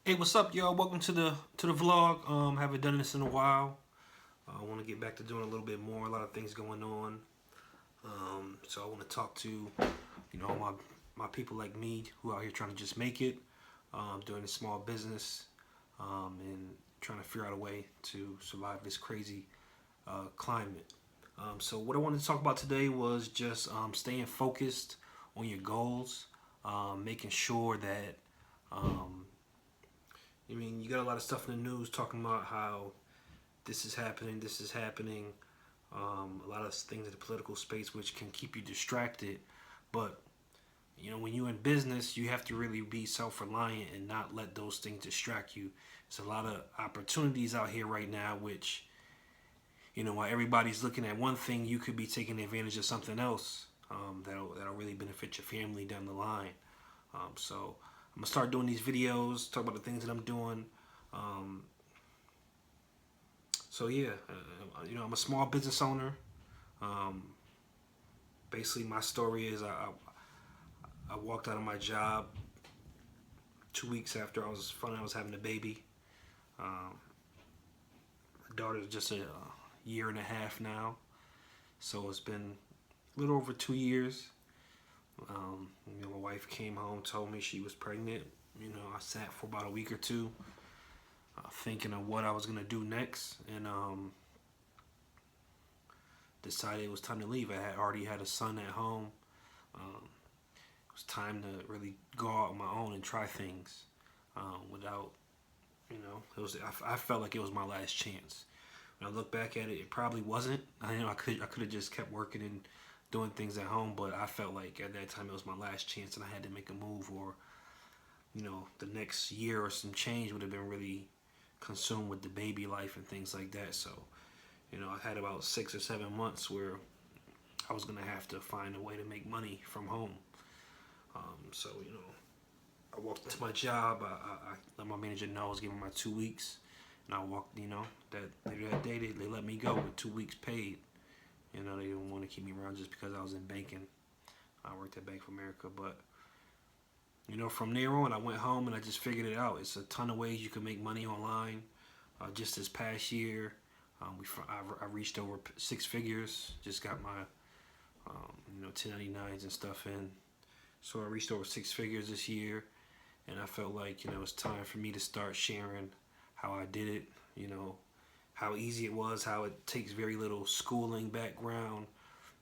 Hey, what's up, y'all? Welcome to the vlog. Haven't done this in a while. I want to get back to doing a little bit more. A lot of things going on. So I want to talk to my people like me who out here trying to just make it, doing a small business, and trying to figure out a way to survive this crazy climate. So what I wanted to talk about today was just staying focused on your goals, making sure that um, you got a lot of stuff in the news talking about how this is happening. A lot of things in the political space which can keep you distracted. But when you're in business, you have to really be self-reliant and not let those things distract you. There's a lot of opportunities out here right now, which while everybody's looking at one thing, you could be taking advantage of something else that'll really benefit your family down the line. So I'm gonna start doing these videos, talk about the things that I'm doing. Um, so yeah, I'm a small business owner. Um, Basically, my story is I walked out of my job 2 weeks after I was having a baby. Um, my daughter's just a year and a half now, so it's been a little over 2 years. My wife came home, told me she was pregnant. I sat for about a week or two, thinking of what I was gonna do next, and decided it was time to leave. I had already had a son at home. It was time to really go out on my own and try things without, it was. I felt like it was my last chance. When I look back at it, it probably wasn't. I could have just kept working and doing things at home, but I felt like at that time it was my last chance, and I had to make a move, or the next year or some change would have been really consumed with the baby life and things like that. So I had about 6 or 7 months where I was gonna have to find a way to make money from home. So I walked into my job. I let my manager know I was giving my 2 weeks, and I walked. That day they let me go with 2 weeks paid. They didn't want to keep me around just because I was in banking. I worked at Bank of America, but from there on, I went home and I just figured it out. It's a ton of ways you can make money online. Just this past year, I reached over 6 figures. Just got my 1099s and stuff in. So I reached over 6 figures this year, and I felt like it's time for me to start sharing how I did it. How easy it was, how it takes very little schooling background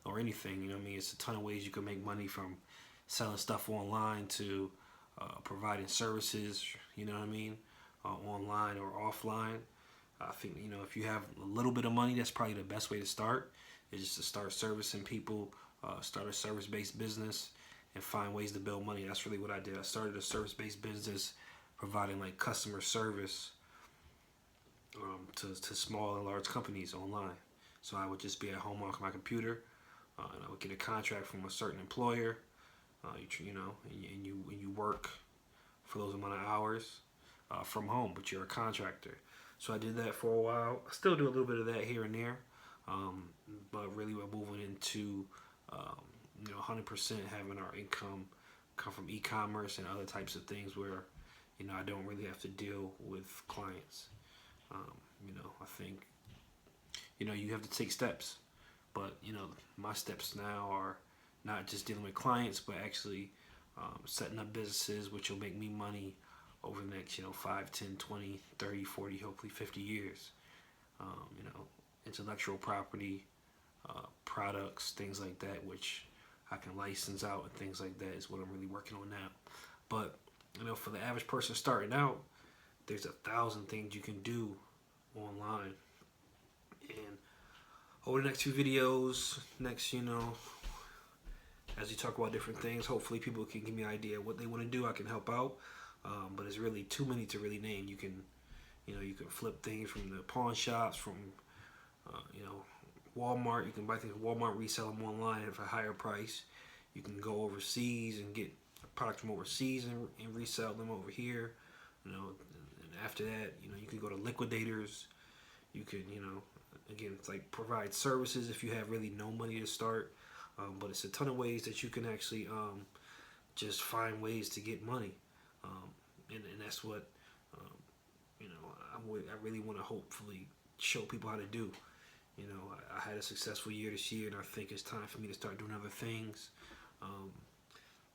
or anything. It's a ton of ways you can make money, from selling stuff online to providing services. Online or offline. I think if you have a little bit of money, that's probably the best way to start. Is just to start servicing people, start a service-based business, and find ways to build money. That's really what I did. I started a service-based business, providing like customer service to small and large companies online. So I would just be at home on my computer, and I would get a contract from a certain employer. And you work for those amount of hours from home, but you're a contractor. So I did that for a while. I still do a little bit of that here and there, um, but really we're moving into 100% having our income come from e-commerce and other types of things where I don't really have to deal with clients. Um, I think you have to take steps, but my steps now are not just dealing with clients, but actually setting up businesses which will make me money over the next 5, 10, 20, 30, 40, hopefully 50 years. Um, you know, Intellectual property, products, things like that, which I can license out and things like that is what I'm really working on now. But for the average person starting out, there's 1,000 things you can do online. And over the next few videos, as you talk about different things, hopefully people can give me an idea of what they want to do. I can help out, but it's really too many to really name. You can flip things from the pawn shops, from uh, you know, Walmart. You can buy things at Walmart, resell them online at a higher price. You can go overseas and get products from overseas and resell them over here. And after that, you can go to liquidators. You can, again, it's like provide services if you have really no money to start. But it's a ton of ways that you can actually just find ways to get money. And that's what I really want to hopefully show people how to do. You know, I had a successful year this year, and I think it's time for me to start doing other things. Um,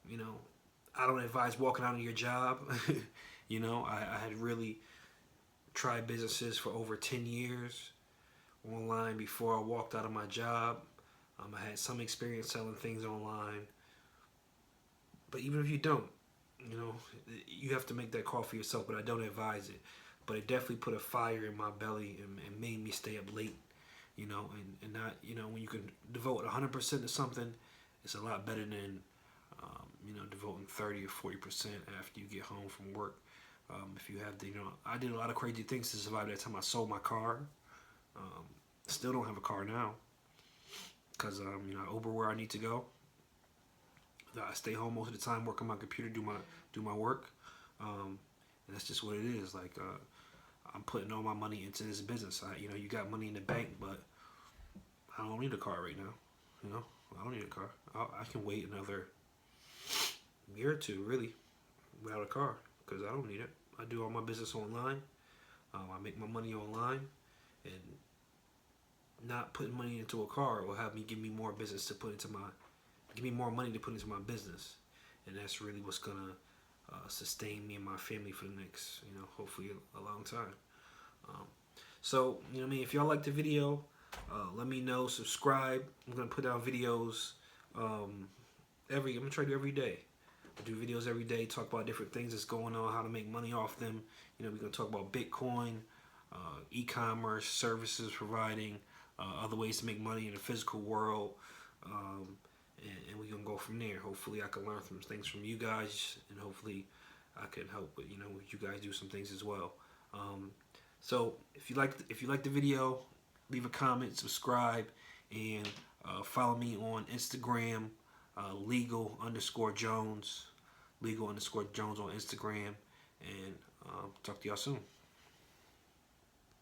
you know, I don't advise walking out of your job. You know, I had really tried businesses for over 10 years online before I walked out of my job. I had some experience selling things online. But even if you don't, you know, you have to make that call for yourself, but I don't advise it. But it definitely put a fire in my belly and made me stay up late, you know, and not, you know, when you can devote 100% to something, it's a lot better than, you know, devoting 30 or 40% after you get home from work. If you have the, you know, I did a lot of crazy things to survive that time. I sold my car. Um, Still don't have a car now because, you know, I Uber where I need to go. I stay home most of the time, work on my computer, do my work, and that's just what it is. Like I'm putting all my money into this business. You know, you got money in the bank, but I don't need a car right now. You know, I don't need a car. I can wait another year or two, really, without a car, because I don't need it. I do all my business online. I make my money online, and not putting money into a car will have me give me more business to put into my give me more money to put into my business, and that's really what's gonna sustain me and my family for the next, you know, hopefully a long time. Um, so, you know what I mean? If y'all like the video, let me know. Subscribe. I'm gonna put out videos um, I'm gonna try to do every day. I do videos every day, talk about different things that's going on, how to make money off them. You know, we're gonna talk about Bitcoin, e-commerce, services providing, other ways to make money in the physical world. And we can go from there. Hopefully, I can learn some things from you guys, and hopefully, I can help. But you know, you guys do some things as well. So if you like the video, leave a comment, subscribe, and follow me on Instagram, legal_Jones, legal_Jones on Instagram, and talk to y'all soon.